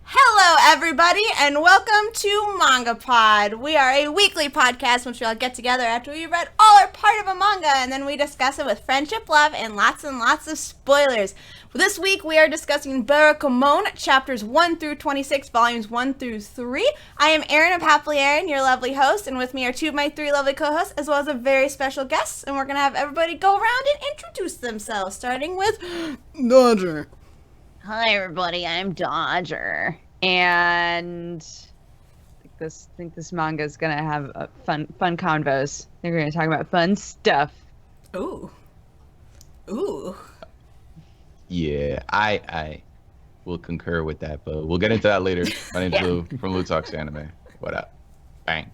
Hello, everybody, and welcome to MangaPod. We are a weekly podcast in which we all get together after we read all or part of a manga, and then we discuss it with friendship, love, and lots of spoilers. This week, we are discussing Barakamon, chapters 1 through 26, volumes 1 through 3. I am Erin of HappiLeeErin, your lovely host, and with me are two of my three lovely co-hosts, as well as a very special guest, and we're going to have everybody go around and introduce themselves, starting with Dodger. Hi everybody, I'm Dodger, and I think this manga is gonna have a fun convos. They're gonna talk about fun stuff. Ooh. Yeah, I will concur with that, but we'll get into that later. My name's Lou from Lou Talks Anime. What up? Bang.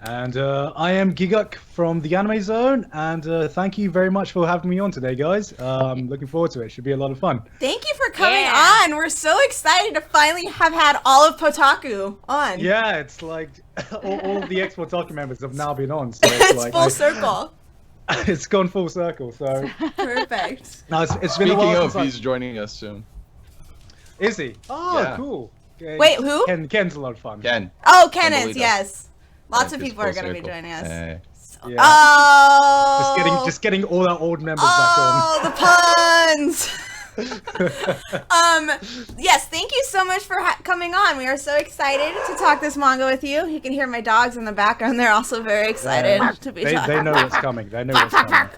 And I am Gigguk from the Anime Zone, and thank you very much for having me on today, guys. I'm looking forward to it. Should be a lot of fun. Thank you for coming on. We're so excited to finally have had all of Potaku on. Yeah, it's like all of the X-Potaku members have now been on. So it's like, full circle. It's gone full circle, so... Perfect. No, it's been a Speaking while of, he's joining us soon. Is he? Oh, Yeah. cool. Okay. Wait, who? Ken's a lot of fun. Ken. Oh, Ken is, Candelita. yes. Lots of It's people are full going to be circle. joining us. Yeah. Oh! Just getting all our old members Oh, the puns! Yes, thank you so much for coming on. We are so excited to talk this manga with you. You can hear my dogs in the background. They're also very excited to be talking. They know what's coming. They know what's coming.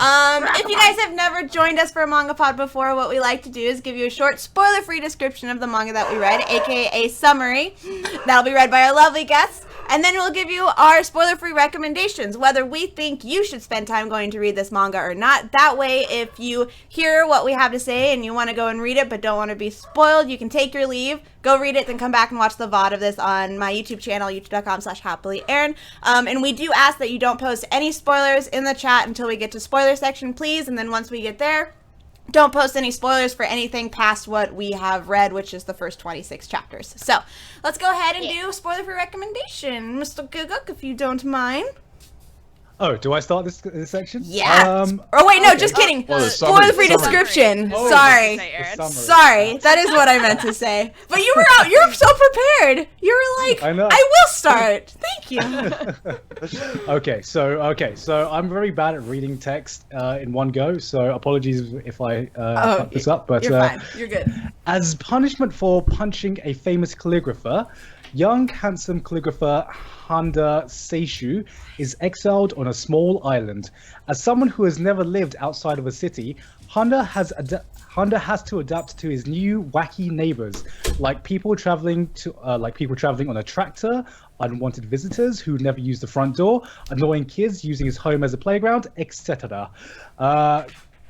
If you guys have never joined us for a MangaPod before, what we like to do is give you a short, spoiler-free description of the manga that we read, aka a summary. That'll be read by our lovely guests. And then we'll give you our spoiler-free recommendations, whether we think you should spend time going to read this manga or not. That way, if you hear what we have to say and you want to go and read it but don't want to be spoiled, you can take your leave, go read it, then come back and watch the VOD of this on my YouTube channel, youtube.com/HappiLeeErin. And we do ask that you don't post any spoilers in the chat until we get to spoiler section, please. And then once we get there, don't post any spoilers for anything past what we have read, which is the first 26 chapters. So, let's go ahead and do spoiler-free recommendation. Mr. Gigguk, if you don't mind. Oh, do I start this section? Yeah. Oh, wait, no, just kidding. Well, Spoiler-free summary. description. Oh, Sorry. The summary. Sorry. That is what I meant to say. But you were out. You're so prepared. You were like, I know. I will start. Thank you. Okay, so I'm very bad at reading text in one go, so apologies if I fuck this up. But You're fine. You're good. as punishment for punching a famous calligrapher, young, handsome calligrapher Handa Seishu is exiled on a small island. As someone who has never lived outside of a city, Handa has to adapt to his new wacky neighbors, like people traveling on a tractor, unwanted visitors who never use the front door, annoying kids using his home as a playground, etc.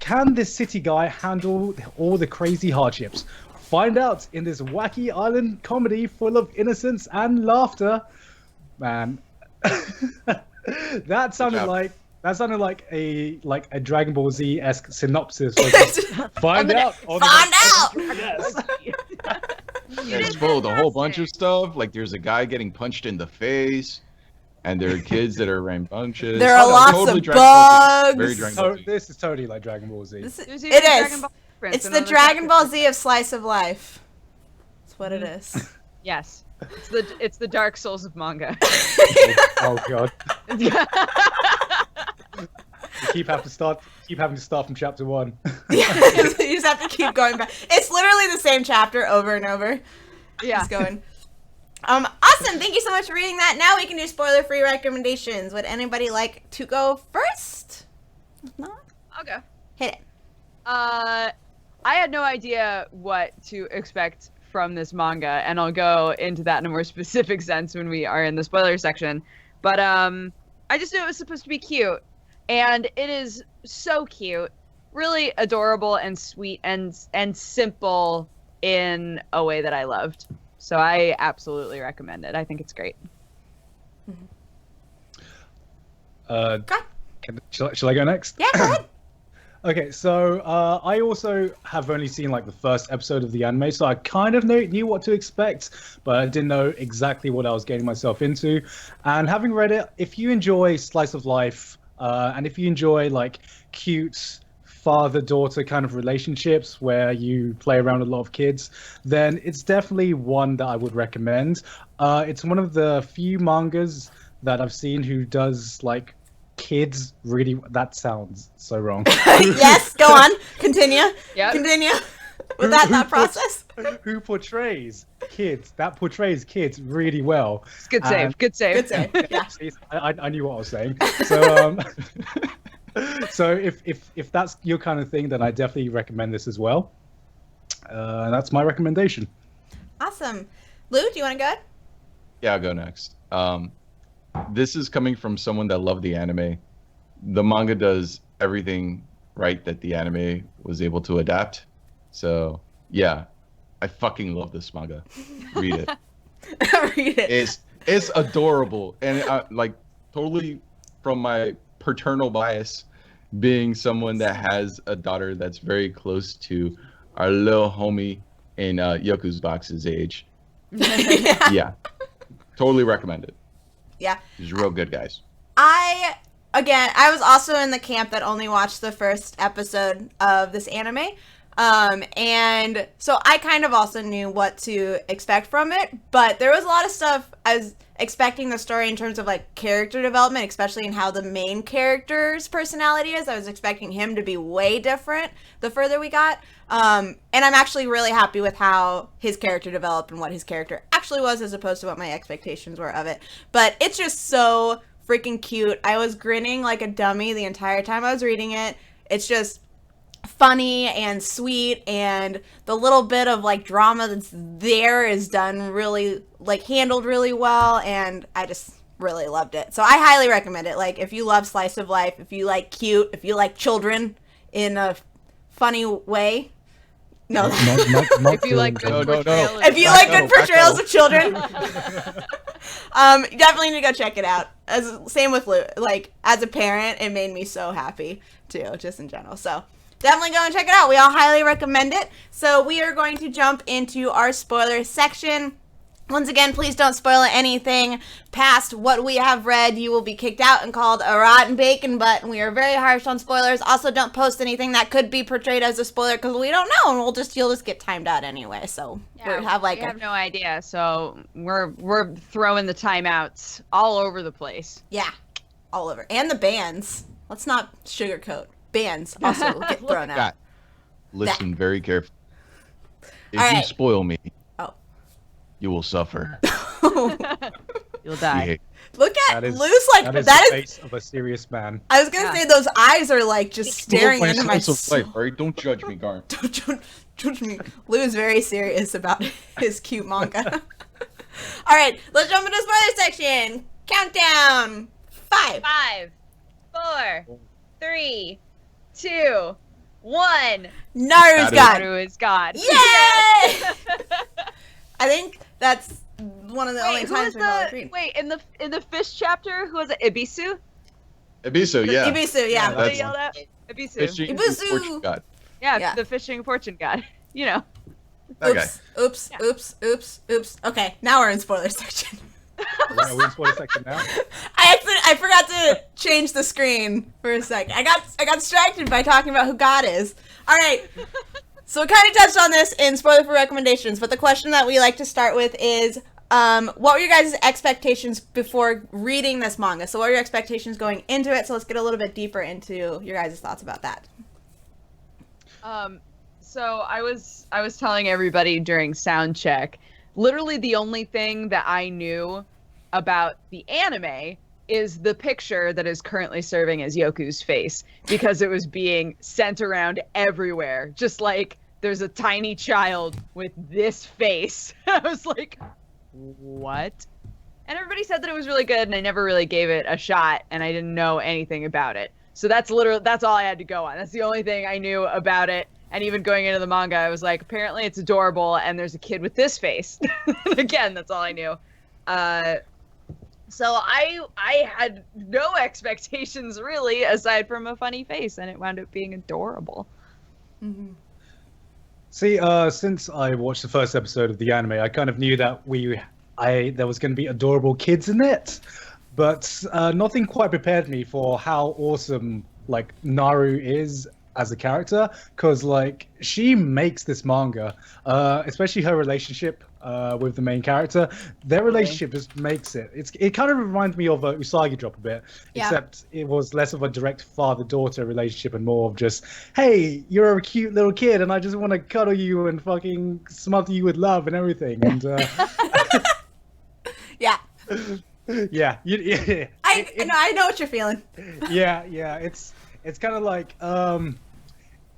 Can this city guy handle all the crazy hardships? Find out in this wacky island comedy full of innocence and laughter. Man, that sounded like a Dragon Ball Z-esque synopsis. Find out. Find out. Yes. Yeah, spoiled a whole bunch of stuff. Like there's a guy getting punched in the face, and there are kids that are rambunctious. There are lots of Dragon Ball Z. Very bugs. Dragon So Ball Z. this is totally like Dragon Ball Z. There's even It Dragon is. Ball reference It's in the all Dragon Ball Z of slice of life. That's what it is. Yes, it's the Dark Souls of manga. Oh god. You keep having to start from chapter 1. Yeah, you just have to keep going back. It's literally the same chapter over and over. Yeah. Just going. Awesome. Thank you so much for reading that. Now we can do spoiler-free recommendations. Would anybody like to go first? If not, I'll go. hit it. I had no idea what to expect from this manga, and I'll go into that in a more specific sense when we are in the spoiler section. But I just knew it was supposed to be cute, and it is so cute, really adorable and sweet and simple in a way that I loved. So I absolutely recommend it. I think it's great. Shall I go next? Yeah, go ahead. Okay, so I also have only seen like the first episode of the anime, so I kind of knew what to expect, but I didn't know exactly what I was getting myself into. And having read it, if you enjoy slice of life, and if you enjoy like cute father-daughter kind of relationships where you play around with a lot of kids, then it's definitely one that I would recommend. It's one of the few mangas that I've seen who does like kids really. That sounds so wrong. Yes, go on. Continue. Yep. Continue with that process. Who portrays kids? That portrays kids really well. It's good save. And- Good save. Good save. Yeah. See, I knew what I was saying. So, so if that's your kind of thing, then I definitely recommend this as well. That's my recommendation. Awesome. Lou, do you want to go ahead? Yeah, I'll go next. This is coming from someone that loved the anime. The manga does everything right that the anime was able to adapt. So yeah, I fucking love this manga. Read it. Read it. It's adorable, and like totally from my paternal bias, being someone that has a daughter that's very close to our little homie in Yoku's Box's age. Yeah, totally recommend it. Yeah. It's real good, guys. I was also in the camp that only watched the first episode of this anime. And so I kind of also knew what to expect from it, but there was a lot of stuff I was expecting the story in terms of like character development, especially in how the main character's personality is. I was expecting him to be way different the further we got. And I'm actually really happy with how his character developed and what his character actually was as opposed to what my expectations were of it. But it's just so freaking cute. I was grinning like a dummy the entire time I was reading it. It's just funny and sweet, and the little bit of like drama that's there is done really, like, handled really well, and I just really loved it. So I highly recommend it. Like, if you love slice of life, if you like cute, if you like children in a funny way. No. Not If you like good No. portrayal If you Back like up, good back portrayals up. of children, you definitely need to go check it out. Same with Lou. Like, as a parent, it made me so happy too, just in general. So definitely go and check it out. We all highly recommend it. So we are going to jump into our spoiler section. Once again, please don't spoil anything past what we have read. You will be kicked out and called a rotten bacon butt, and we are very harsh on spoilers. Also, don't post anything that could be portrayed as a spoiler because we don't know, and you'll just get timed out anyway. So we have we have no idea, so we're throwing the timeouts all over the place. Yeah, all over. And the bands. Let's not sugarcoat. Bands also will get thrown out. God, listen very carefully. If All you right. spoil me, Oh. you will suffer. You'll die. Yeah. Look at That is Lou's like that is that the is. face of a serious man. I was gonna say those eyes are like just staring My into my slice of soul. life, all right? Don't judge me, Garn. Don't judge me. Lou is very serious about his cute manga. All right, let's jump into spoiler section. Countdown. 5. 5, 4, 3, 2, 1. Naru's God. Naru is God. Yay! I think that's one of the only Wait, who times was we've all the agreed. wait in the fish chapter? Who was it? Ibisu? Ibisu, yeah. Ibisu, yeah. What that's- they yelled at? Ibisu. Fishing Ibisu. fortune god. Yeah, the fishing fortune god. You know. That guy. Oops. Okay, now we're in spoiler section. Are we in spoiler section now? I forgot to change the screen for a second. I got distracted by talking about who God is. All right. So we kind of touched on this in spoiler for recommendations, but the question that we like to start with is, what were your guys' expectations before reading this manga? So what were your expectations going into it? So let's get a little bit deeper into your guys' thoughts about that. So I was telling everybody during sound check, literally the only thing that I knew about the anime is the picture that is currently serving as Yoku's face, because it was being sent around everywhere. Just like there's a tiny child with this face. I was like, what? And everybody said that it was really good, and I never really gave it a shot, and I didn't know anything about it. So that's all I had to go on. That's the only thing I knew about it. And even going into the manga, I was like, apparently it's adorable, and there's a kid with this face. Again, that's all I knew. So I had no expectations, really, aside from a funny face, and it wound up being adorable. Mm-hmm. See, since I watched the first episode of the anime, I kind of knew that there was going to be adorable kids in it, but nothing quite prepared me for how awesome like Naru is as a character, because like she makes this manga, especially her relationship with the main character. Their relationship just makes it. It kind of reminds me of Usagi Drop a bit, except it was less of a direct father-daughter relationship and more of just, hey, you're a cute little kid, and I just want to cuddle you and fucking smother you with love and everything. And Yeah. yeah, I know what you're feeling. yeah, it's kind of like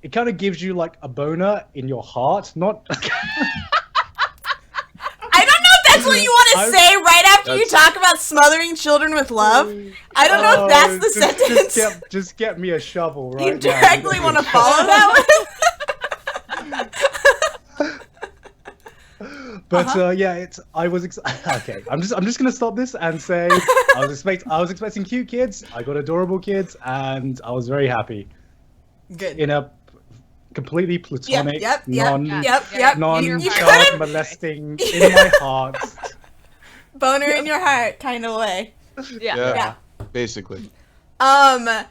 it kind of gives you like a boner in your heart, not. I don't know if that's what you want to say right after you talk about smothering children with love. I don't know if that's the sentence. Just get me a shovel right You directly want to follow that one? But yeah, I was okay. I'm just gonna stop this and say I was expecting cute kids. I got adorable kids, and I was very happy. Good. In a completely platonic, non-child molesting in my heart, boner in your heart kind of way. Yeah. Basically. I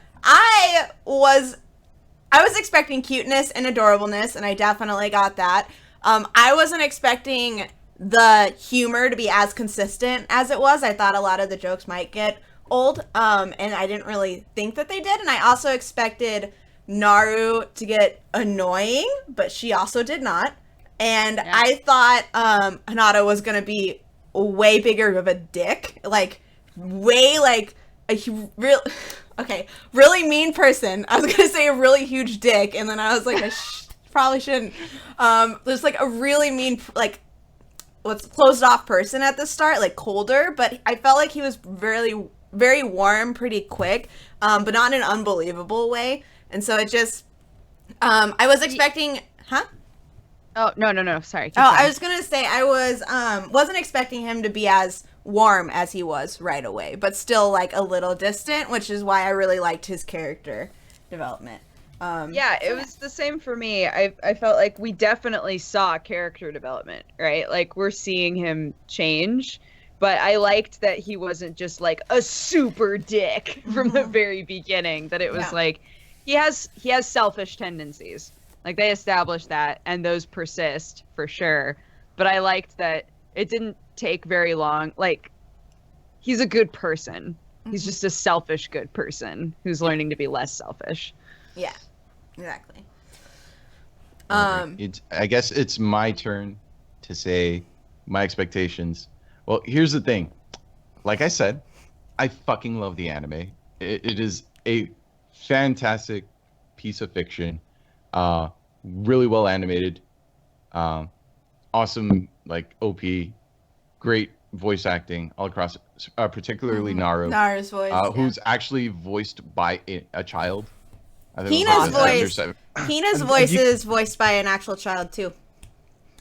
was expecting cuteness and adorableness, and I definitely got that. I wasn't expecting the humor to be as consistent as it was. I thought a lot of the jokes might get old, and I didn't really think that they did. And I also expected Naru to get annoying, but she also did not. And I thought Hinata was going to be way bigger of a dick. Like, way, like, a really mean person. I was going to say a really huge dick, and then I was like, probably shouldn't. There's like a really mean, like, what's closed off person at the start, like colder, but I felt like he was very, very warm pretty quick, but not in an unbelievable way. And so it just, I was expecting, Oh, no, sorry. I was gonna say I wasn't expecting him to be as warm as he was right away, but still like a little distant, which is why I really liked his character development. It was the same for me. I felt like we definitely saw character development, right? Like, we're seeing him change, but I liked that he wasn't just like a super dick from the very beginning, that it was like, he has selfish tendencies. Like, they established that, and those persist for sure. But I liked that it didn't take very long. Like, he's a good person. He's just a selfish good person who's learning to be less selfish. Yeah, exactly. I guess it's my turn to say my expectations. Well, here's the thing. Like I said, I fucking love the anime. It is a fantastic piece of fiction. Really well animated. Awesome, like, OP. Great voice acting all across, particularly Naru. Naru's voice. Who's actually voiced by a child. Hina's voice is voiced by an actual child too.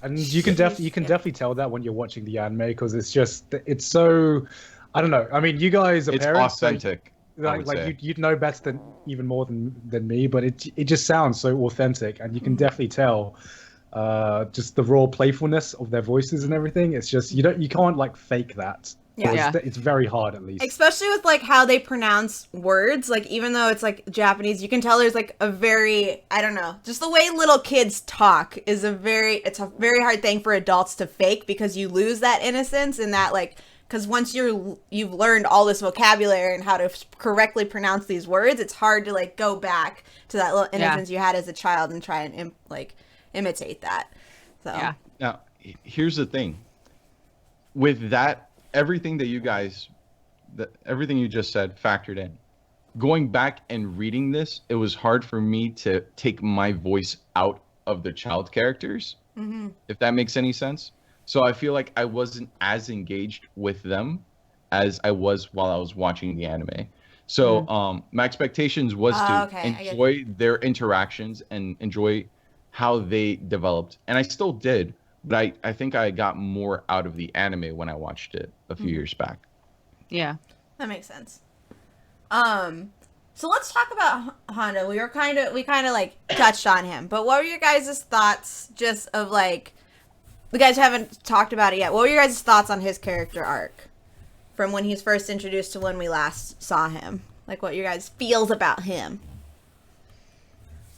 And you can definitely tell that when you're watching the anime, because it's so, I don't know. I mean, you guys are parents. It's authentic. So you'd know better than even more than me, but it just sounds so authentic, and you can definitely tell just the raw playfulness of their voices and everything. It's just you can't like fake that. It's very hard, at least. Especially with like how they pronounce words. Like, even though it's like Japanese, you can tell there's like a very, I don't know, just the way little kids talk is it's a very hard thing for adults to fake, because you lose that innocence and that, like, because once you've learned all this vocabulary and how to correctly pronounce these words, it's hard to like go back to that little innocence you had as a child and try and imitate that. So Now, here's the thing. With that, everything you just said factored in. Going back and reading this, it was hard for me to take my voice out of the child characters, if that makes any sense. So I feel like I wasn't as engaged with them as I was while I was watching the anime. So my expectations was to enjoy their interactions and enjoy how they developed. And I still did, but I think I got more out of the anime when I watched it a few years back. Yeah. That makes sense. So let's talk about Honda. We kind of like touched on him, but what were your guys' thoughts just of like, we guys haven't talked about it yet. What were your guys' thoughts on his character arc from when he's first introduced to when we last saw him? Like, what your guys' feels about him?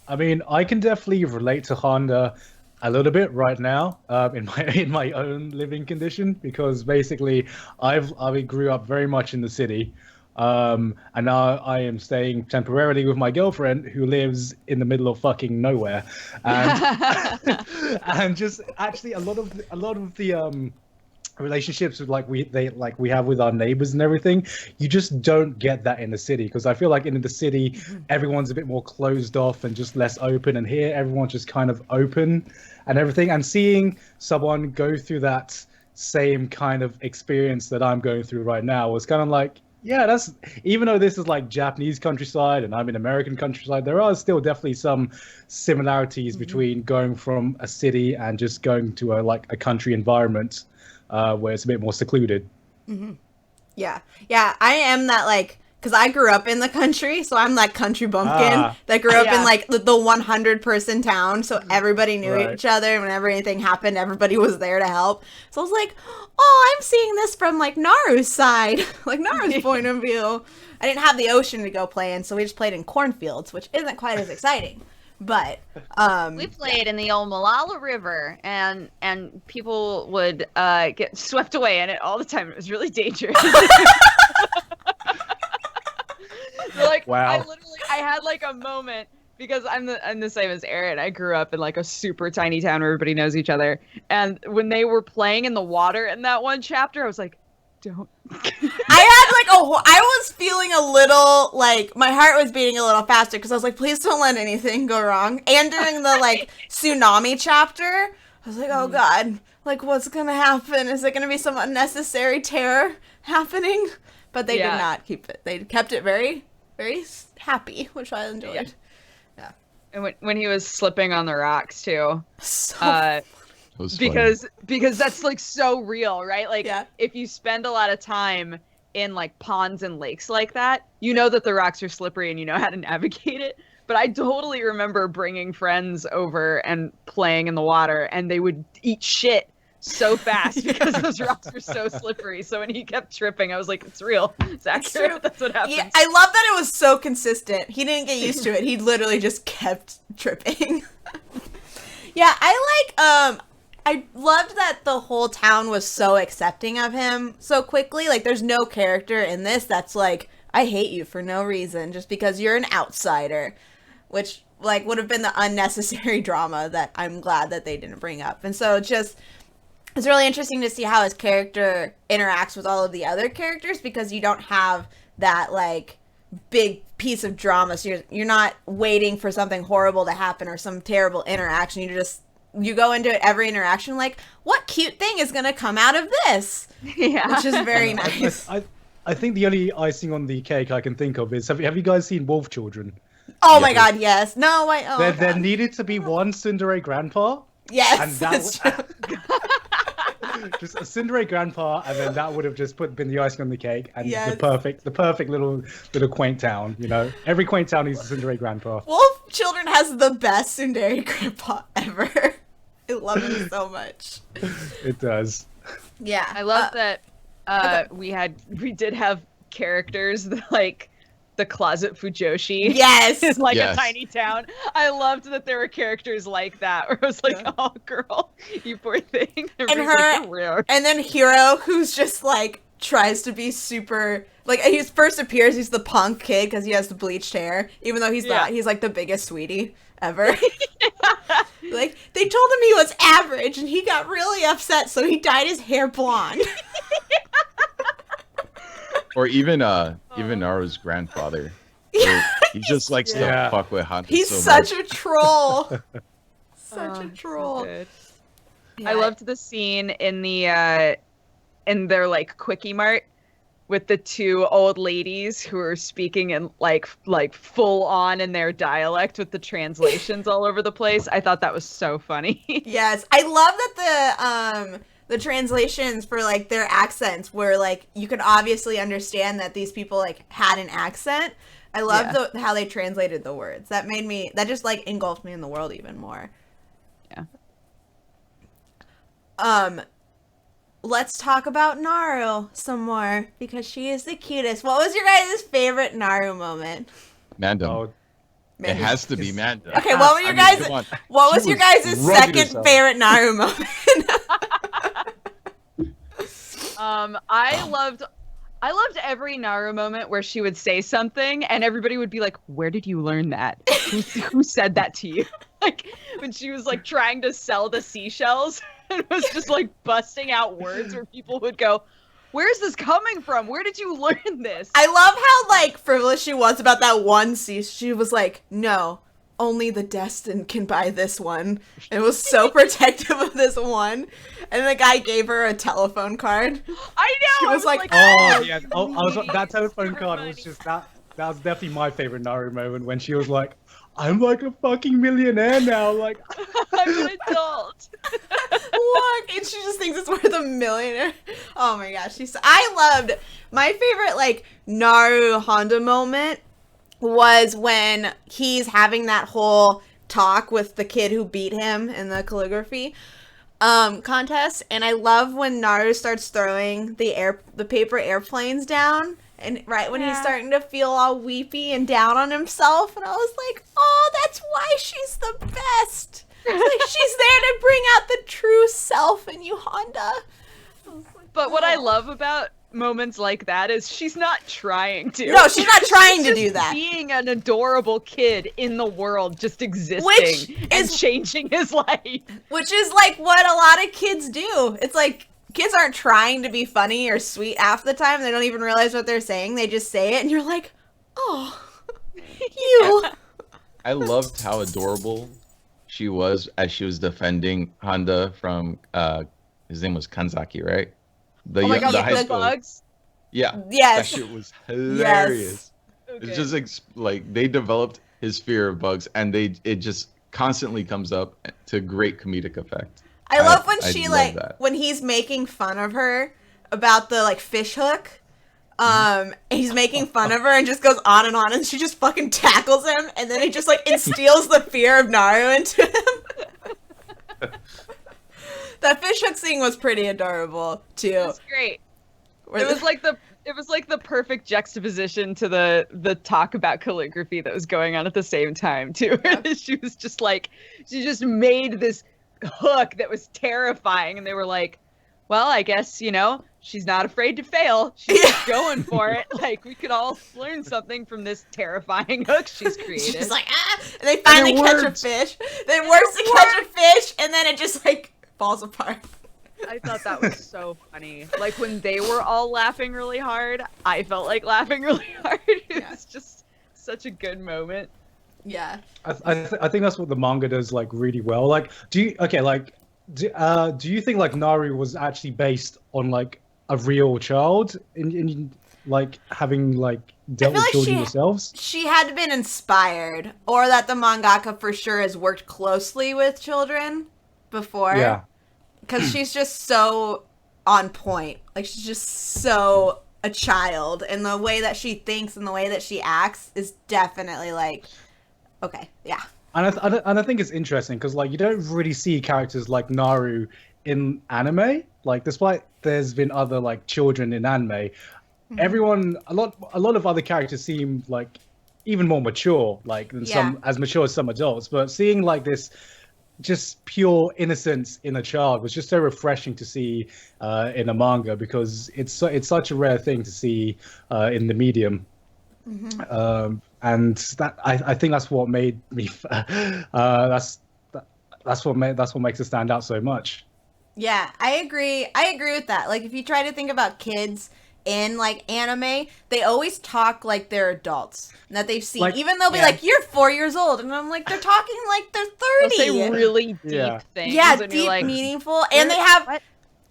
I mean, I can definitely relate to Honda a little bit right now, in my own living condition, because basically I grew up very much in the city, and now I am staying temporarily with my girlfriend who lives in the middle of fucking nowhere, and and just actually a lot of the relationships with we have with our neighbors and everything, you just don't get that in the city, because I feel like in the city everyone's a bit more closed off and just less open, and here everyone's just kind of open and everything. And seeing someone go through that same kind of experience that I'm going through right now was kind of like, yeah, that's, even though this is like Japanese countryside and I'm in American countryside, there are still definitely some similarities between going from a city and just going to a country environment, where it's a bit more secluded. Yeah. I am that, like, because I grew up in the country, so I'm like country bumpkin that grew up in like the 100-person town, so everybody knew each other, and whenever anything happened, everybody was there to help. So I was like, oh, I'm seeing this from like Naru's side, like Naru's point of view. I didn't have the ocean to go play in, so we just played in cornfields, which isn't quite as exciting. But we played in the old Malala River, and people would get swept away in it all the time. It was really dangerous. So, like, wow. I had like a moment, because I'm the same as Erin. I grew up in like a super tiny town where everybody knows each other, and when they were playing in the water in that one chapter, I was like, don't. I was feeling a little, like, my heart was beating a little faster, because I was like, please don't let anything go wrong. And during the, like, tsunami chapter, I was like, oh god, like, what's gonna happen? Is there gonna be some unnecessary terror happening? But they did not keep it. They kept it very, very happy, which I enjoyed. Yeah. And when he was slipping on the rocks too. So because that's like so real, right? Like, if you spend a lot of time in like ponds and lakes like that, you know that the rocks are slippery and you know how to navigate it. But I totally remember bringing friends over and playing in the water, and they would eat shit so fast because those rocks were so slippery. So when he kept tripping, I was like, it's real. It's accurate. That's what happens. Yeah, I love that it was so consistent. He didn't get used to it. He literally just kept tripping. Yeah, I loved that the whole town was so accepting of him so quickly. Like, there's no character in this that's like, I hate you for no reason, just because you're an outsider, which, like, would have been the unnecessary drama that I'm glad that they didn't bring up. And so it's really interesting to see how his character interacts with all of the other characters, because you don't have that, like, big piece of drama. So you're not waiting for something horrible to happen or some terrible interaction. You go into it, every interaction, like, what cute thing is going to come out of this? Yeah. Which is very nice. I think the only icing on the cake I can think of is, have you guys seen Wolf Children? Oh my god, yes. No, there needed to be one tsundere grandpa. Yes, and that's true. Just a tsundere grandpa, and then that would have just been the icing on the cake, and Yes. the perfect little quaint town. You know, every quaint town needs a tsundere grandpa. Wolf Children has the best tsundere grandpa ever. I love him so much. It does. Yeah. I love that we did have characters that, like, the closet Fujoshi Yes. is like Yes. a tiny town. I loved that there were characters like that, where I was like, oh girl, you poor thing. And then Hiro, who's just like tries to be super, like, he first appears, he's the punk kid because he has the bleached hair, even though he's not. He's like the biggest sweetie ever. Like, they told him he was average and he got really upset, so he dyed his hair blonde. Or even Naru's grandfather. He just likes to fuck with Hunter. He's so such much. a troll. Such a troll. So good. I loved the scene in the in their like quickie mart with the two old ladies who are speaking in like full on in their dialect with the translations all over the place. I thought that was so funny. Yes, I love that the translations for like their accents were like, you could obviously understand that these people like had an accent. I love how they translated the words. That just like engulfed me in the world even more. Yeah. Let's talk about Naru some more, because she is the cutest. What was your guys' favorite Naru moment? Mandem. Oh, It has to be Manda. Okay, what were your guys? come on. What was She your was guys' rugged second as hell. favorite Naru moment? I loved every Naru moment where she would say something and everybody would be like, "Where did you learn that? Who said that to you?" Like when she was like trying to sell the seashells and was just like busting out words where people would go, "Where's this coming from? Where did you learn this?" I love how like frivolous she was about that one cease. She was like, "No, only the destined can buy this one." And was so protective of this one. And the guy gave her a telephone card. I know. She I was like, Oh yeah, I was please, that telephone super card was funny. just that. That was definitely my favorite Naru moment when she was like, "I'm like a fucking millionaire now." Like, I'm an adult. Look, and she just thinks it's worth $1 million. Oh my gosh, I loved my favorite like Naru Honda moment was when he's having that whole talk with the kid who beat him in the calligraphy contest, and I love when Naru starts throwing the paper airplanes down, and right when he's starting to feel all weepy and down on himself, and I was like, oh, that's why she's the best. Like, she's there to bring out the true self in you, Honda. But what I love about moments like that is she's not trying to. No, she's not trying to just do that. Being an adorable kid in the world, just existing Which and is- changing his life. Which is like what a lot of kids do. It's like kids aren't trying to be funny or sweet half the time. They don't even realize what they're saying. They just say it, and you're like, oh, you. I loved how adorable she was as she was defending Honda from his name was Kanzaki, right? Oh my god, the the high school. bugs. Yeah. Yes. That shit was hilarious. Okay. It's just like they developed his fear of bugs, and it just constantly comes up to great comedic effect. I love when I she love like that. when he's making fun of her about the like fish hook. He's making fun of her and just goes on, and she just fucking tackles him, and then he just like instills the fear of Naru into him. That fish hook scene was pretty adorable too. It's great. It was like the perfect juxtaposition to the talk about calligraphy that was going on at the same time too. She was just like, she just made this hook that was terrifying, and they were like, well, I guess, she's not afraid to fail. She's just going for it. Like, we could all learn something from this terrifying hook she's created. She's like, ah, and they finally it catch a worked. fish. Then works to catch a fish, and then it just like falls apart. I thought that was so funny. Like, when they were all laughing really hard, I felt like laughing really hard. It was just such a good moment. Yeah. I think that's what the manga does like really well. Like, do you think like Naru was actually based on like a real child in like having like dealt feel with like children she- themselves? She had been inspired, or that the mangaka for sure has worked closely with children before. Yeah. Because she's just so on point. Like, she's just so a child. And the way that she thinks and the way that she acts is definitely like, okay, yeah. And I think it's interesting because like you don't really see characters like Naru in anime. Like, despite there's been other like children in anime, everyone a lot of other characters seem like even more mature, like than some as mature as some adults. But seeing like this just pure innocence in a child was just so refreshing to see in a manga, because it's such a rare thing to see in the medium. And that I think that's what made me that's what makes it stand out so much. Yeah, I agree with that. Like, if you try to think about kids in like anime, they always talk like they're adults and that they've seen, Like, even they'll be like, you're 4 years old, and I'm like, they're talking like they're 30. They'll say really deep Yeah. things. Yeah, and you're deep, like, meaningful, and they have, what?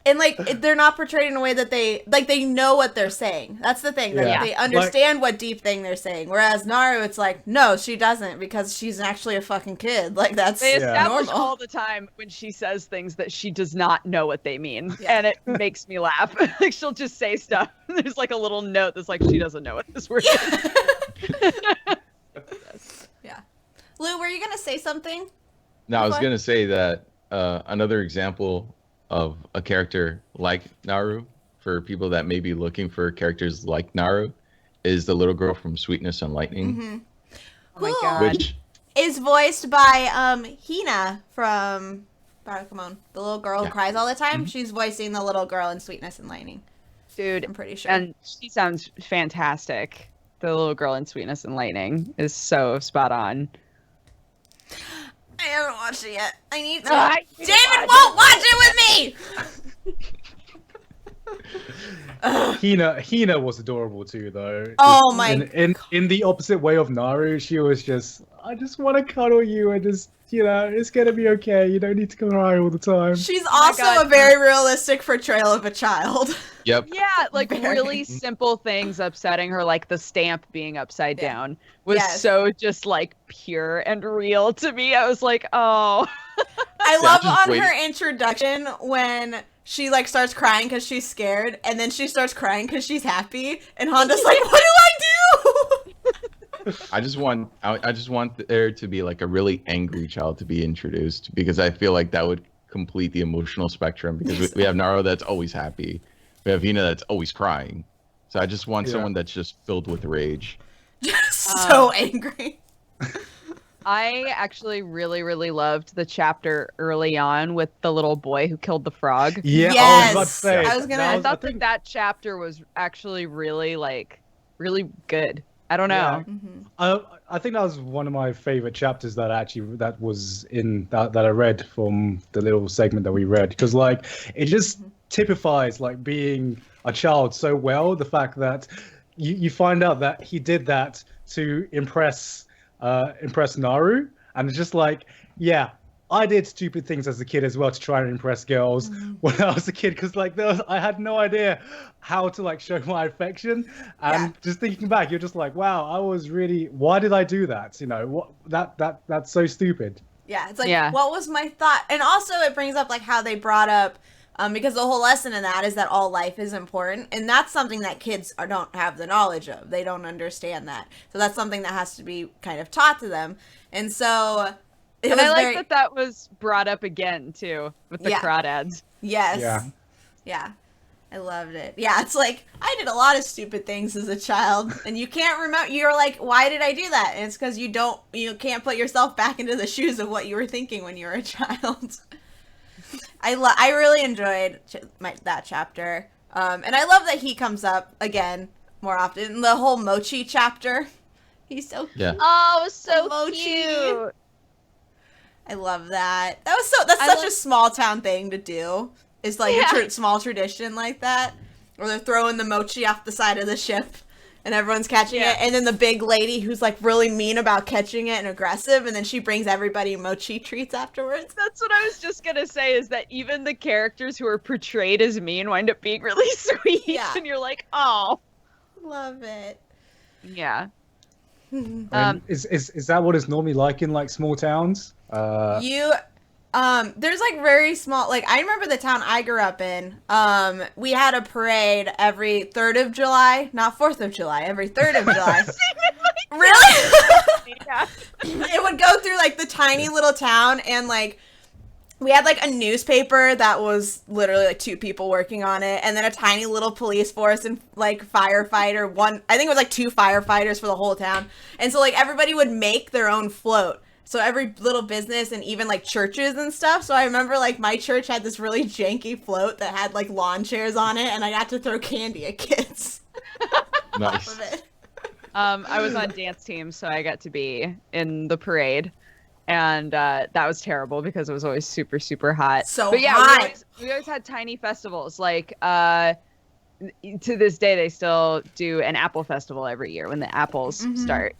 and like they're not portrayed in a way that they know what they're saying. That's the thing. Like, Yeah. they understand what deep thing they're saying. Whereas Naru, it's like, no, she doesn't, because she's actually a fucking kid. Like, that's They establish normal. all the time when she says things that she does not know what they mean, Yeah. and it makes me laugh. Like, she'll just say stuff. There's like a little note that's like, she doesn't know what this word is. Yeah. Lou, were you gonna say something? Now, I was What? gonna say that another example of a character like Naru, for people that may be looking for characters like Naru, is the little girl from Sweetness and Lightning. Oh my Cool. God. which Is voiced by Hina from Barakamon, the little girl who Yeah. cries all the time. She's voicing the little girl in Sweetness and Lightning. Dude, I'm pretty sure. and she sounds fantastic. The little girl in Sweetness and Lightning is so spot on. I haven't watched it yet. I need to. I need to David watch won't watch it with me. Hina was adorable too, though. Oh Just my in the opposite way of Naru, she was just, I just want to cuddle you and just, it's gonna be okay. You don't need to cry all the time. She's my also God. a very realistic portrayal of a child. yep. Yeah, like Very. really simple things upsetting her, like the stamp being upside Yeah. down, was Yes. so just like pure and real to me. I was like, oh. I Yeah, love just on wait. her introduction when she like starts crying because she's scared, and then she starts crying because she's happy, and Honda's like, "What do I do?" I just want there to be like a really angry child to be introduced, because I feel like that would complete the emotional spectrum, because we have Naro that's always happy. We have Hina that's always crying. So I just want Yeah. someone that's just filled with rage. So angry. I actually really, really loved the chapter early on with the little boy who killed the frog. Yeah, Yes. I was about to say. I was gonna- I I thought think- that chapter was actually really, like, really good. I don't know. Yeah. I think that was one of my favorite chapters that was in that I read from the little segment that we read, because like it just typifies like being a child so well. The fact that you find out that he did that to impress Naru, and it's just like, yeah, I did stupid things as a kid as well to try and impress girls when I was a kid, because like I had no idea how to like show my affection, and just thinking back, you're just like, wow, why did I do that? That's so stupid. Yeah, it's like, Yeah. what was my thought? And also, it brings up like how they brought up, because the whole lesson in that is that all life is important, and that's something that kids don't have the knowledge of. They don't understand that, so that's something that has to be kind of taught to them. And so, And I like that was brought up again, too, with the Yeah. crawdads. Yes. Yeah. I loved it. Yeah, it's like, I did a lot of stupid things as a child, and you can't remember. You're like, why did I do that? And it's because you can't put yourself back into the shoes of what you were thinking when you were a child. I really enjoyed that chapter. And I love that he comes up again more often. The whole Mochi chapter. He's so cute. Yeah. Oh, so Mochi. cute. I love that. That's such a small town thing to do. It's like a small tradition like that, where they're throwing the mochi off the side of the ship, and everyone's catching it. And then the big lady who's like really mean about catching it and aggressive, and then she brings everybody mochi treats afterwards. That's what I was just gonna say, is that even the characters who are portrayed as mean wind up being really sweet. Yeah. And you're like, oh. Love it. Yeah. I mean, is that what it's normally like in like small towns? There's like very small, like I remember the town I grew up in, we had a parade every 3rd of July, not 4th of July, every 3rd of July. Really? Yeah. It would go through like the tiny little town, and like we had like a newspaper that was literally like 2 people working on it, and then a tiny little police force and like firefighter, I think it was like 2 firefighters for the whole town. And so like everybody would make their own float. So every little business and even like churches and stuff. So I remember like my church had this really janky float that had like lawn chairs on it, and I got to throw candy at kids. Nice. Off of it. I was on dance team, so I got to be in the parade. And that was terrible because it was always super, super hot. So but yeah, hot. we always had tiny festivals. Like, to this day, they still do an apple festival every year when the apples start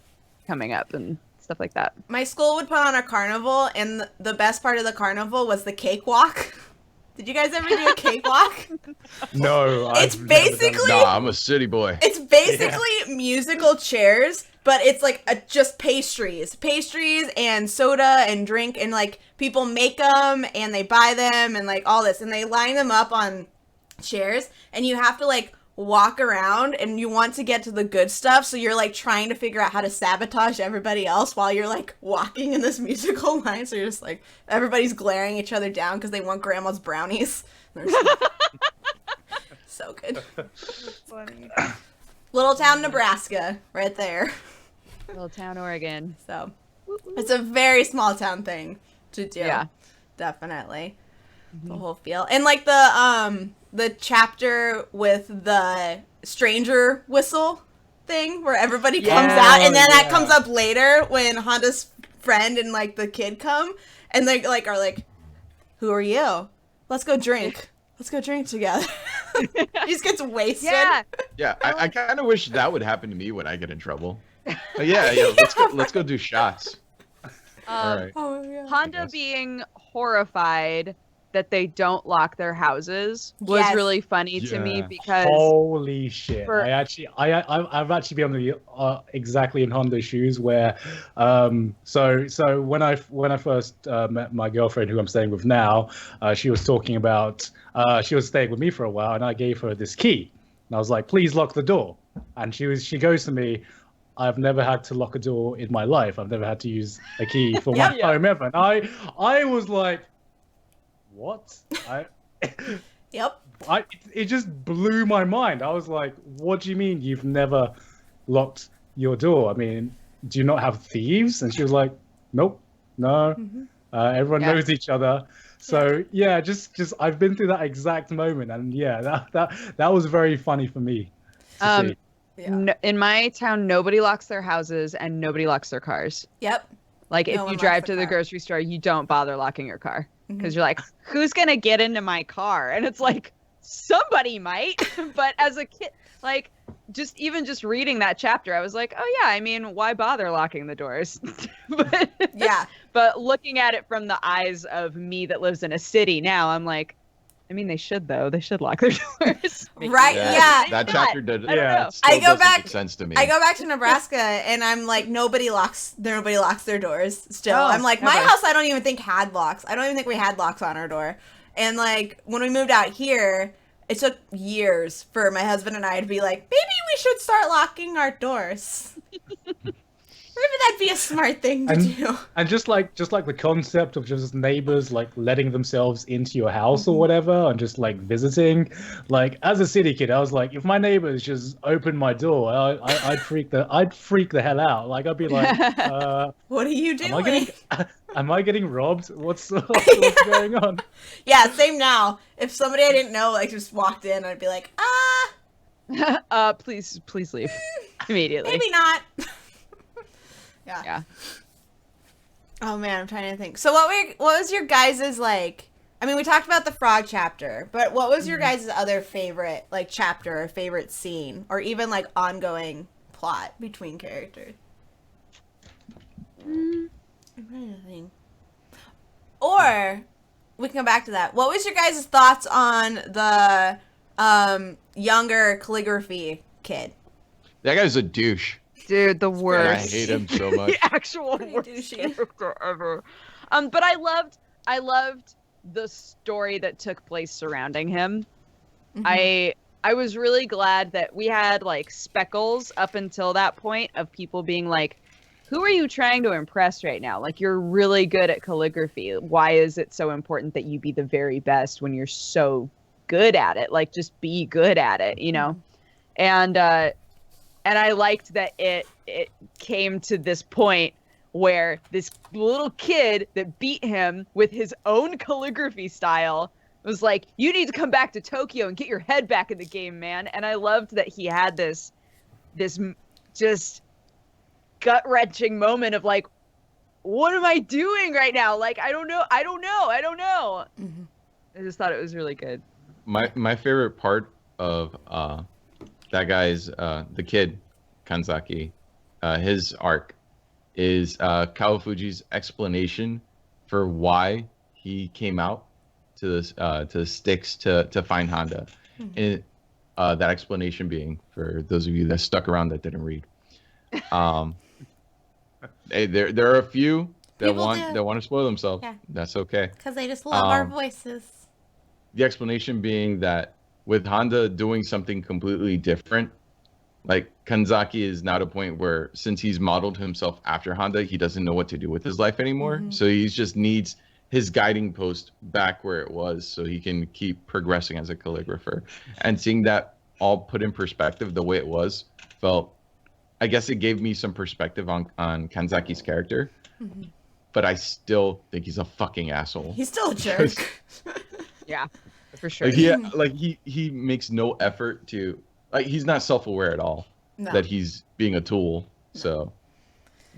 coming up and stuff like that. My school would put on a carnival, and the best part of the carnival was the cakewalk. Did you guys ever do a cakewalk? No, It's I've never done basically- that. Nah, I'm a city boy. It's basically musical chairs, but it's like just pastries and soda and drink, and like people make them and they buy them and like all this, and they line them up on chairs, and you have to like walk around, and you want to get to the good stuff, so you're like trying to figure out how to sabotage everybody else while you're like walking in this musical line. So you're just like, everybody's glaring each other down because they want grandma's brownies. They're so good. Funny. Little town Nebraska right there. Little town, Oregon. So it's a very small town thing to do. Yeah. Definitely. The whole feel. And like the chapter with the stranger whistle thing where everybody comes out, and then that comes up later when Honda's friend and like the kid come and they like are like, who are you? Let's go drink. Let's go drink together. He just gets wasted. Yeah, I kind of wish that would happen to me when I get in trouble. But yeah, let's go do shots. All right. Oh, yeah. Honda being horrified that they don't lock their houses was Yes. really funny to me because holy shit! I've actually been on the exactly in Honda's shoes where, so when I first met my girlfriend who I'm staying with now, she was talking about she was staying with me for a while and I gave her this key and I was like, please lock the door, and she goes to me, I've never had to lock a door in my life. I've never had to use a key for my home ever. And I was like, what? Yep. It just blew my mind. I was like, what do you mean you've never locked your door? I mean, do you not have thieves? And she was like, nope, no. Everyone knows each other. So yeah, just I've been through that exact moment, and that was very funny for me to see. Yeah. In my town, nobody locks their houses and nobody locks their cars. Yep. Like if No one you locks drive their to the car. grocery store, you don't bother locking your car because you're like, who's gonna get into my car? And it's like, somebody might. But as a kid, like just reading that chapter, I was like, oh yeah, I mean, why bother locking the doors? But looking at it from the eyes of me that lives in a city now, I'm like, I mean, they should though. They should lock their doors. Right? Yeah. That chapter did. Yeah. I go back. Make sense to me. I go back to Nebraska and I'm like, nobody locks their doors still. Oh, I'm like, my never. house I don't even think had locks. I don't even think we had locks on our door. And like when we moved out here, it took years for my husband and I to be like, maybe we should start locking our doors. Maybe that'd be a smart thing to do. And just like the concept of just neighbors like letting themselves into your house or whatever and just like visiting, like as a city kid, I was like, if my neighbors just opened my door, I'd freak the hell out. Like I'd be like, what are you doing? Am I getting robbed? What's going on? Yeah, same now. If somebody I didn't know like just walked in, I'd be like, please leave immediately. maybe not. Yeah. Oh man, I'm trying to think. So what was your guys's like? I mean, we talked about the frog chapter, but what was your guys' other favorite like chapter or favorite scene or even like ongoing plot between characters? I'm trying to think. Or we can go back to that. What was your guys' thoughts on the younger calligraphy kid? That guy's a douche. Dude, the And worst. I hate him so much. The actual worst character ever. But I loved the story that took place surrounding him. I was really glad that we had like speckles up until that point of people being like, who are you trying to impress right now? Like, you're really good at calligraphy. Why is it so important that you be the very best when you're so good at it? Like, just be good at it, you know? And I liked that it came to this point where this little kid that beat him with his own calligraphy style was like, you need to come back to Tokyo and get your head back in the game, man. And I loved that he had this just gut-wrenching moment of like, what am I doing right now? Like, I don't know. I just thought it was really good. My favorite part of that guy's the kid Kanzaki, his arc is Kawafuji's explanation for why he came out to the sticks to find Honda, and that explanation being, for those of you that stuck around that didn't read, there are a few that want to spoil themselves. Yeah. That's okay. Because they just love our voices. The explanation being that with Honda doing something completely different, like Kanzaki is now at a point where since he's modeled himself after Honda, he doesn't know what to do with his life anymore. So he just needs his guiding post back where it was so he can keep progressing as a calligrapher. And seeing that all put in perspective the way it was felt, I guess it gave me some perspective on Kanzaki's character, Mhm. but I still think he's a fucking asshole. He's still a jerk. Yeah, for sure. He makes no effort to he's not self-aware at all No. that he's being a tool. So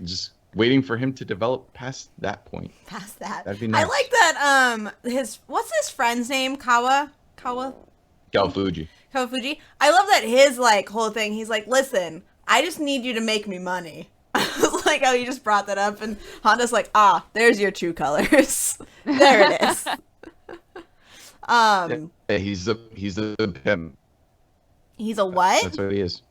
just waiting for him to develop past that point. Past that. That'd be nice. I like that what's his friend's name? Kawa Fuji. Kawafuji. I love that his like whole thing, he's like, listen, I just need you to make me money. I was like, oh, you just brought that up, and Honda's like, there's your true colors. There it is. He's a pimp. He's a what? That's what he is.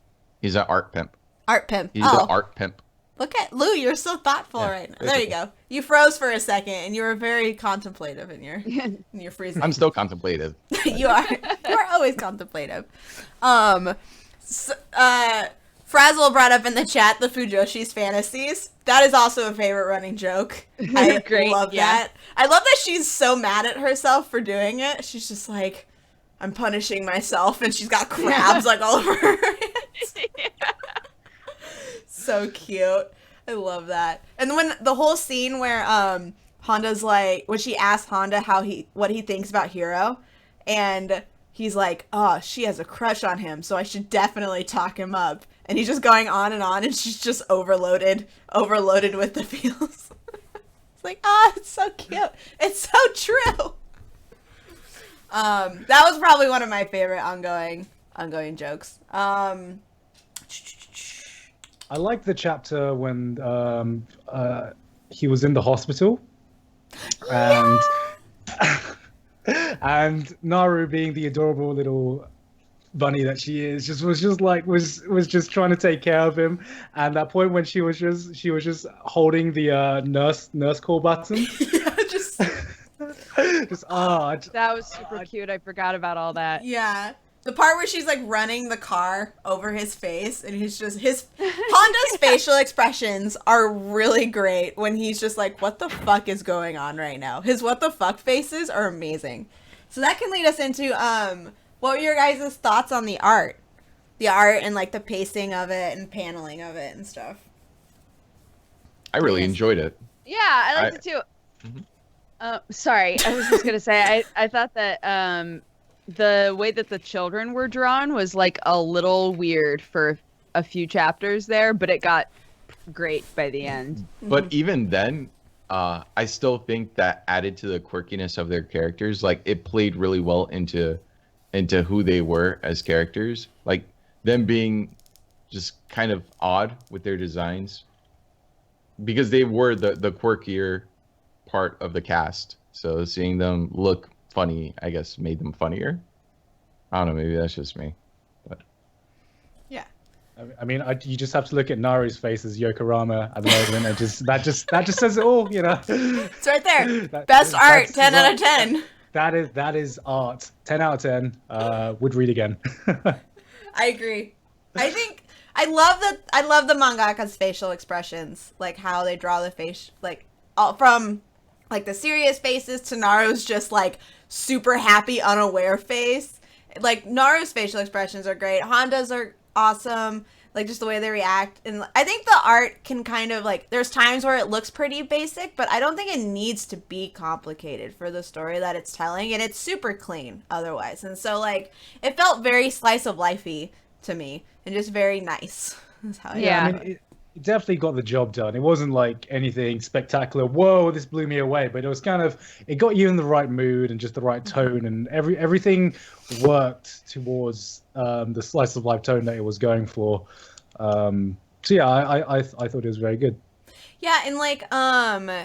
He's an art pimp. Art pimp. He's an art pimp. Look at Lou, you're so thoughtful right now. There you go. You froze for a second, and you were very contemplative in your freezing. I'm still contemplative. You are always contemplative. Frazzle brought up in the chat the Fujoshi's fantasies. That is also a favorite running joke. I Great, love that. I love that she's so mad at herself for doing it. She's just like, I'm punishing myself, and she's got crabs like all over her hands. So cute. I love that. And when the whole scene where Honda's like, when she asked Honda what he thinks about Hiro, and he's like, oh, she has a crush on him, so I should definitely talk him up. And he's just going on, and she's just overloaded with the feels. It's like, it's so cute. It's so true. That was probably one of my favorite ongoing jokes. I like the chapter when he was in the hospital, and and Naru, being the adorable little bunny that she is, was just trying to take care of him. And that point when she was just holding the nurse call button. Yeah, just that was super cute. I forgot about all that. Yeah. The part where she's like running the car over his face, and he's just Honda's facial expressions are really great when he's just like, what the fuck is going on right now? His what the fuck faces are amazing. So that can lead us into what were your guys' thoughts on the art? The art and like the pacing of it and paneling of it and stuff. I really enjoyed it. Yeah, I liked it too. Sorry, I was just gonna say I thought that the way that the children were drawn was like a little weird for a few chapters there, but it got great by the end. But even then, I still think that added to the quirkiness of their characters. Like it played really well into who they were as characters. Like them being just kind of odd with their designs, because they were the quirkier part of the cast. So seeing them look funny, I guess, made them funnier. I don't know, maybe that's just me. But yeah, I mean, you just have to look at Naru's face as Yokurama at the moment, and that just says it all, you know. It's right there. Best art, 10 out of 10. That is art. 10 out of 10. Would read again. I agree. I think I love the mangaka's facial expressions, like how they draw the face, like all from like the serious faces to Naru's just like super happy, unaware face. Like Naru's facial expressions are great. Honda's are awesome. Like just the way they react. And I think the art can kind of like, there's times where it looks pretty basic, but I don't think it needs to be complicated for the story that it's telling. And it's super clean otherwise. And so like, it felt very slice of lifey to me and just very nice. That's how Yeah. I mean, it definitely got the job done. It wasn't like anything spectacular. Whoa, this blew me away. But it was kind of, it got you in the right mood and just the right tone, and everything worked towards the slice of life tone that it was going for. So yeah, I thought it was very good. Yeah, and like, oh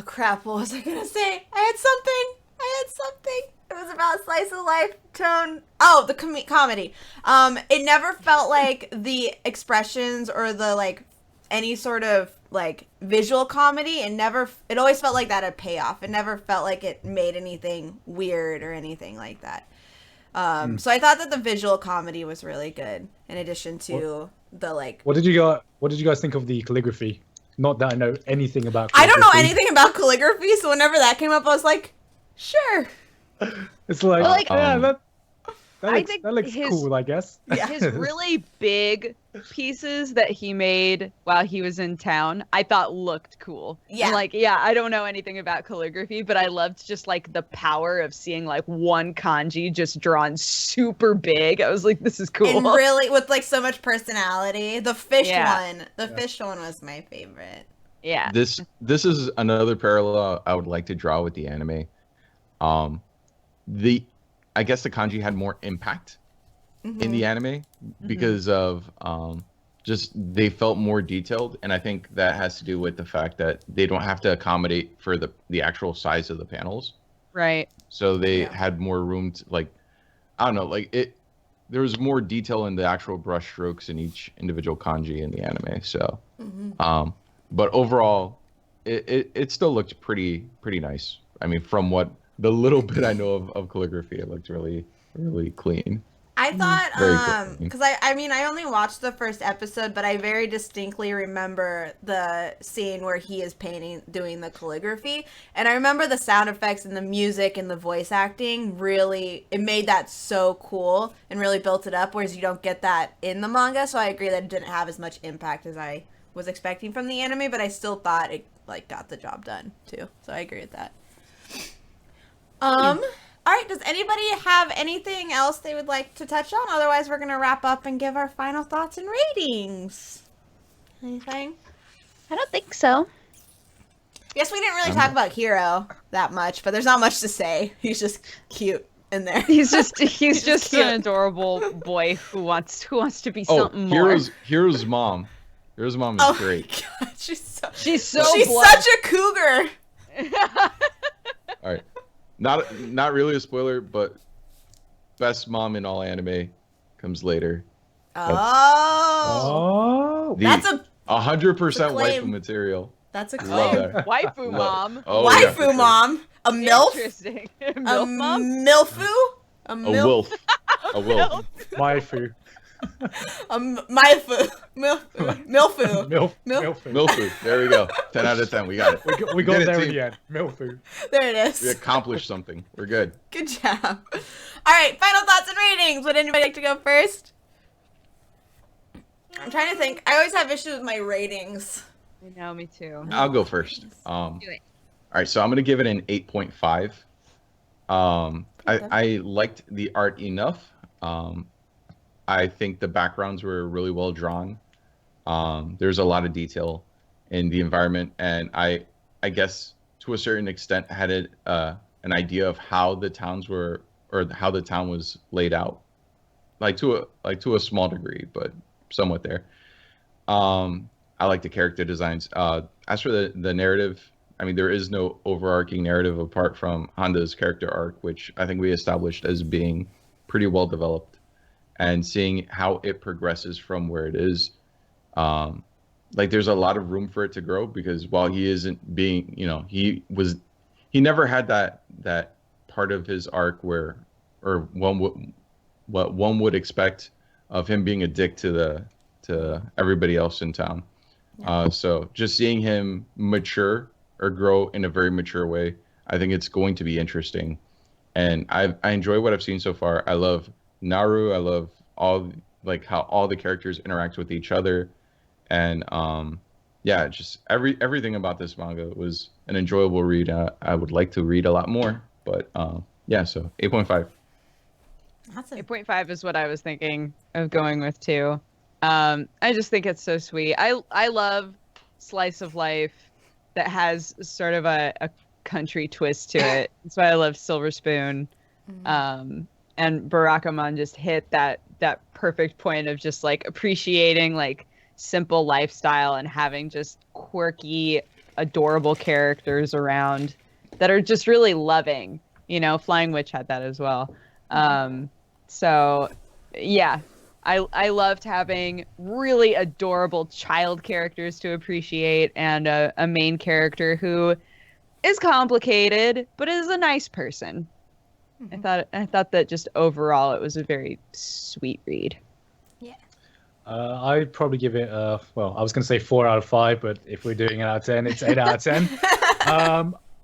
crap, what was I gonna say? I had something. It was about slice of life tone. Oh, the comedy. It never felt like the expressions or the like any sort of like visual comedy. It always felt like that had payoff. It never felt like it made anything weird or anything like that. So I thought that the visual comedy was really good. In addition to the like. What did you guys think of the calligraphy? Not that I know anything about I calligraphy. don't know anything about calligraphy, so whenever that came up, I was like, sure. It's like, Well, like, yeah, That looks cool, I guess. His really big pieces that he made while he was in town, I thought looked cool. Yeah. And like, yeah, I don't know anything about calligraphy, but I loved just like the power of seeing like one kanji just drawn super big. I was like, this is cool. And really, with like so much personality. The fish Yeah. one. The fish one was my favorite. Yeah. This is another parallel I would like to draw with the anime. I guess the kanji had more impact in the anime because of just they felt more detailed, and I think that has to do with the fact that they don't have to accommodate for the actual size of the panels. Right. So they had more room to, like, I don't know, like there was more detail in the actual brush strokes in each individual kanji in the anime. So but overall it still looked pretty nice. I mean, from what the little bit I know of calligraphy, it looked really clean. I thought, Very good. because I mean, I only watched the first episode, but I very distinctly remember the scene where he is doing the calligraphy, and I remember the sound effects and the music and the voice acting it made that so cool and really built it up, whereas you don't get that in the manga, so I agree that it didn't have as much impact as I was expecting from the anime, but I still thought it, like, got the job done, too, so I agree with that. All right, does anybody have anything else they would like to touch on? Otherwise, we're going to wrap up and give our final thoughts and ratings. Anything? I don't think so. Guess we didn't really talk about Hiro that much, but there's not much to say. He's just cute in there. He's just an adorable boy who wants to be something more. Hero's mom. Hero's mom is great. My God, She's such a cougar. All right. Not really a spoiler, but best mom in all anime comes later. That's a 100% claim. waifu material. That's a Love claim. that. Waifu mom. Oh, yeah, for Waifu sure. mom. A MILF. Interesting. A MILF mom? MILFu. A A MILF. wolf. A wolf. Waifu. A Maifu. Milfu. Milfu. Milfu. There we go. 10 out of 10. We got it. We got did it, there in team. the end. Milfu. There it is. We accomplished something. We're good. Good job. All right, final thoughts and ratings. Would anybody like to go first? I'm trying to think. I always have issues with my ratings. I know, me too. I'll go first. Do it. All right, so I'm going to give it an 8.5. I liked the art enough. I think the backgrounds were really well drawn. There's a lot of detail in the environment, and I guess to a certain extent had an idea of how the towns were, or how the town was laid out, like to a small degree, but somewhat there. I like the character designs. As for the narrative, I mean, there is no overarching narrative apart from Honda's character arc, which I think we established as being pretty well developed. And seeing how it progresses from where it is, like there's a lot of room for it to grow, because while he isn't being, he never had that part of his arc where, or what one would expect of him being a dick to everybody else in town. So just seeing him mature or grow in a very mature way, I think it's going to be interesting. And I enjoy what I've seen so far. I love Naru. I love how all the characters interact with each other, and just everything about this manga was an enjoyable read. I would like to read a lot more, but so 8.5. Awesome. 8.5 is what I was thinking of going with too. I just think it's so sweet. I love slice of life that has sort of a country twist to it. That's why I love Silver Spoon. And Barakamon just hit that perfect point of just like appreciating like simple lifestyle and having just quirky, adorable characters around that are just really loving. Flying Witch had that as well. So yeah, I loved having really adorable child characters to appreciate, and a main character who is complicated but is a nice person. I thought that just overall it was a very sweet read. Yeah. I'd probably give it I was going to say 4 out of 5, but if we're doing it out of 10, it's 8 out of 10.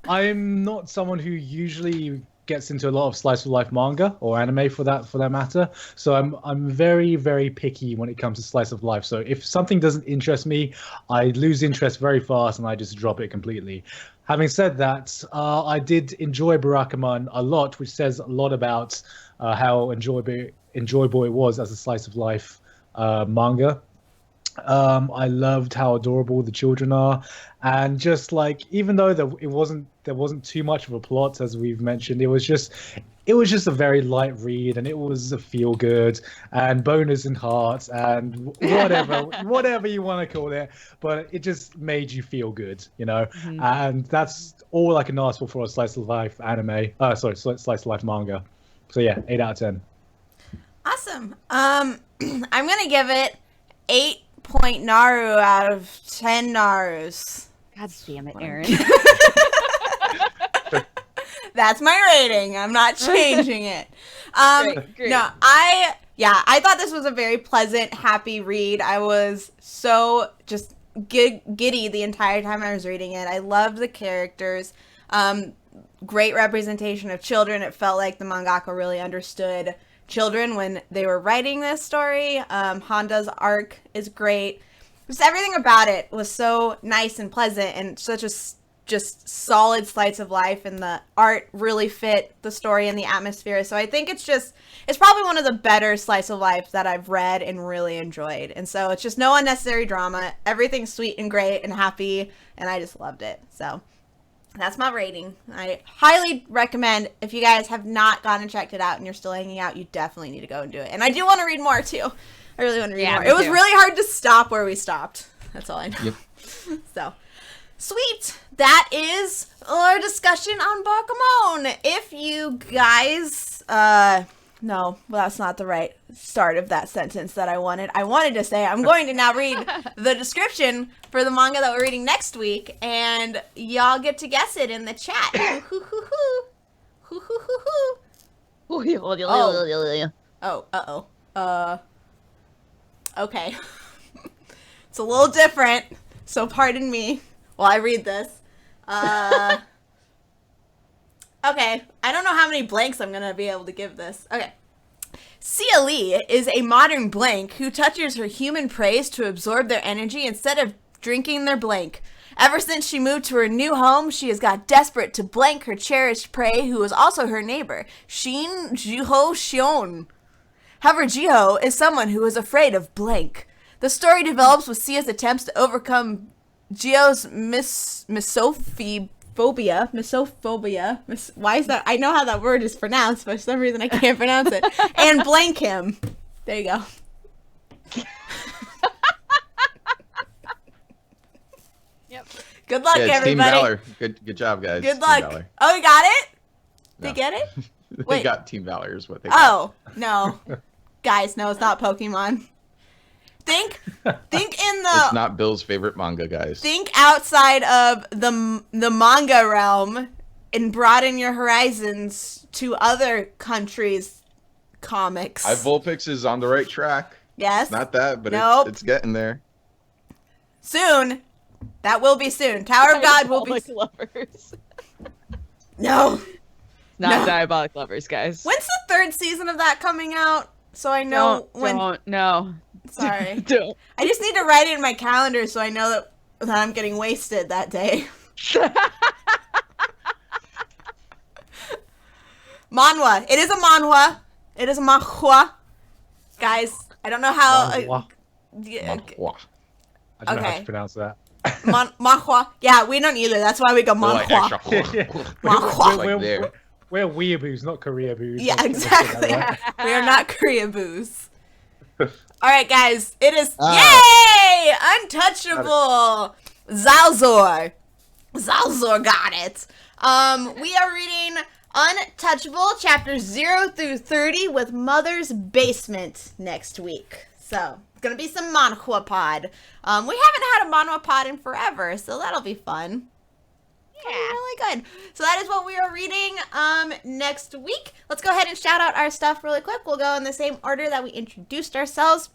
I'm not someone who usually gets into a lot of slice of life manga or anime for that matter. So I'm very, very picky when it comes to slice of life. So if something doesn't interest me, I lose interest very fast and I just drop it completely. Having said that, I did enjoy Barakamon a lot, which says a lot about how enjoyable it was as a slice of life manga. I loved how adorable the children are, and just like, even though there wasn't too much of a plot, as we've mentioned, it was just a very light read, and it was a feel good and boners and hearts and whatever you want to call it, but it just made you feel good, and that's all I can ask for a slice of life anime. Slice of life manga. So yeah, 8 out of 10. Awesome. I'm gonna give it 8 point Naru out of 10 Narus. God damn it, Aaron. That's my rating. I'm not changing it. Great. No, I thought this was a very pleasant, happy read. I was so just giddy the entire time I was reading it. I loved the characters. Great representation of children. It felt like the mangaka really understood children when they were writing this story. Honda's arc is great. Just everything about it was so nice and pleasant, and such a just solid slice of life, and the art really fit the story and the atmosphere. So I think it's probably one of the better slice of life that I've read and really enjoyed. And so it's just no unnecessary drama. Everything's sweet and great and happy, and I just loved it. So that's my rating. I highly recommend, if you guys have not gone and checked it out and you're still hanging out, you definitely need to go and do it. And I do want to read more too. I really want to read more. It was really hard to stop where we stopped. That's all I know. Yep. So, sweet. That is our discussion on Barakamon. If you guys, no, well, that's not the right start of that sentence that I wanted. I wanted to say, I'm going to now read the description for the manga that we're reading next week, and y'all get to guess it in the chat. Okay. It's a little different, so pardon me while I read this. Okay, I don't know how many blanks I'm gonna be able to give this. Okay. Sia Lee is a modern blank who touches her human prey to absorb their energy instead of drinking their blank. Ever since she moved to her new home, she has got desperate to blank her cherished prey, who is also her neighbor, Shin Jiho Shion. However, Jiho is someone who is afraid of blank. The story develops with Sia's attempts to overcome Jiho's misophobia. Why is that? I know how that word is pronounced, but for some reason I can't pronounce it. And blank him. There you go. Yep. Good luck, Team everybody. Valor. Good job, guys. Good Team luck. Valor. Oh, you got it? No. They get it? They Wait. got Team Valor is what they got. Oh, no. Guys, no, it's not Pokemon. Think in the... It's not Bill's favorite manga, guys. Think outside of the manga realm and broaden your horizons to other countries' comics. Vulpix is on the right track. Yes. Not that, but Nope. it's getting there. Soon. That will be soon. Tower of God will be... Lovers. No. Not No. Diabolic Lovers, guys. When's the 3rd season of that coming out? So I know No. Sorry. Don't. I just need to write it in my calendar so I know that I'm getting wasted that day. Manhwa. It is a manhwa. It is a manhwa. Guys, I don't know how... Manhwa. Manhwa. I don't know how Okay. to pronounce that. Manhwa. Yeah, we don't either. That's why we go They're like manhwa. extra- Manhwa. like there. We're weeaboos, not Koreaboos. Yeah, Let's get that exactly. right. We are not Korea boos. All right, guys. It is yay! Untouchable. Zalzor. Zalzor got it. We are reading Untouchable chapters 0 through 30 with Mother's Basement next week. So it's gonna be some manhwa pod. We haven't had a manhwa pod in forever, so that'll be fun. Yeah, really good. So that is what we are reading next week. Let's go ahead and shout out our stuff really quick. We'll go in the same order that we introduced ourselves.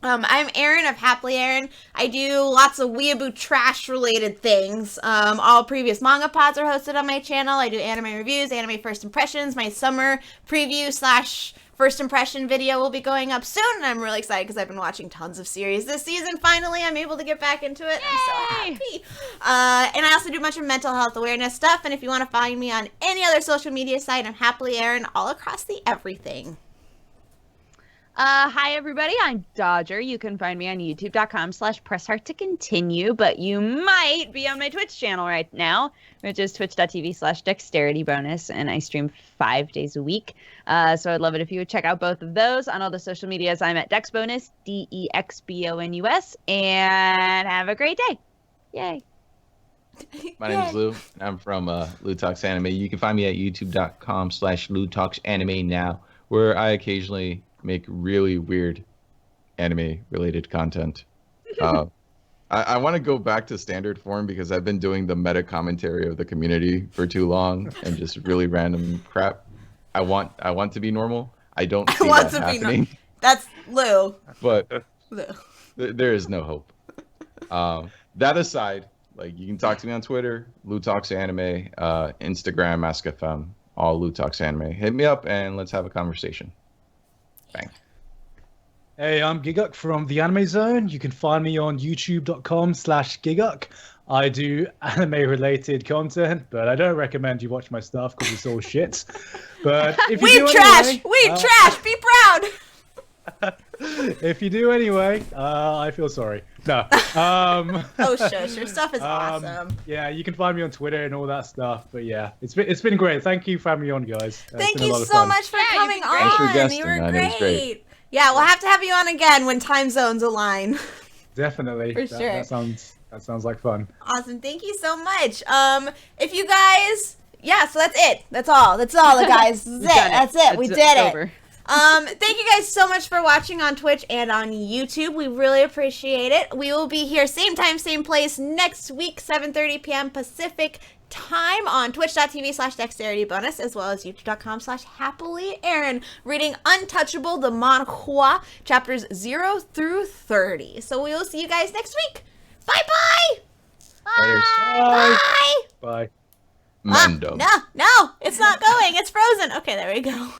I'm Erin of HappiLeeErin. I do lots of weeaboo trash related things. All previous manga pods are hosted on my channel. I do anime reviews, anime first impressions. My summer preview / first impression video will be going up soon, and I'm really excited because I've been watching tons of series this season. Finally, I'm able to get back into it. I'm so happy. And I also do a bunch of mental health awareness stuff, and if you want to find me on any other social media site, I'm HappiLeeErin all across the everything. Hi, everybody. I'm Dodger. You can find me on youtube.com/presshearttocontinue, but you might be on my Twitch channel right now, which is twitch.tv/dexterity_bonus, and I stream 5 days a week. So I'd love it if you would check out both of those. On all the social medias, I'm at dexbonus, DEXBONUS, and have a great day. Yay. My name is Lou, and I'm from Lou Talks Anime. You can find me at youtube.com/Lou Talks Anime now, where I occasionally make really weird anime-related content. I want to go back to standard form because I've been doing the meta commentary of the community for too long and just really random crap. I want to be normal. I don't see that happening. That's Lou. But Lou. There is no hope. That aside, like, you can talk to me on Twitter, Lou Talks Anime, Instagram, AskFM, all Lou Talks Anime. Hit me up and let's have a conversation. Bang. Hey, I'm Gigguk from the Anime Zone. You can find me on youtube.com/Gigguk. I do anime-related content, but I don't recommend you watch my stuff because it's all shit. But if you do trash! Anyway, Trash! Be proud! If you do anyway, I feel sorry. No. Oh, shush. Your stuff is awesome. Yeah, you can find me on Twitter and all that stuff. But yeah, it's been great. Thank you for having me on, guys. Thank you so much for coming on. Thanks for guesting. You were It was great. Yeah, we'll have to have you on again when time zones align. Definitely. For sure. That sounds like fun. Awesome. Thank you so much. If you guys, so that's it. That's all, guys. That's it. We did it. Thank you guys so much for watching on Twitch and on YouTube. We really appreciate it. We will be here same time, same place next week, 7:30 p.m. Pacific time on twitch.tv/dexteritybonus, as well as youtube.com/HappiLeeErin, reading Untouchable, the manhwa, chapters 0 through 30. So we will see you guys next week. Bye-bye! Bye. Bye! Bye. Mando. No, it's not going. It's frozen. Okay, there we go.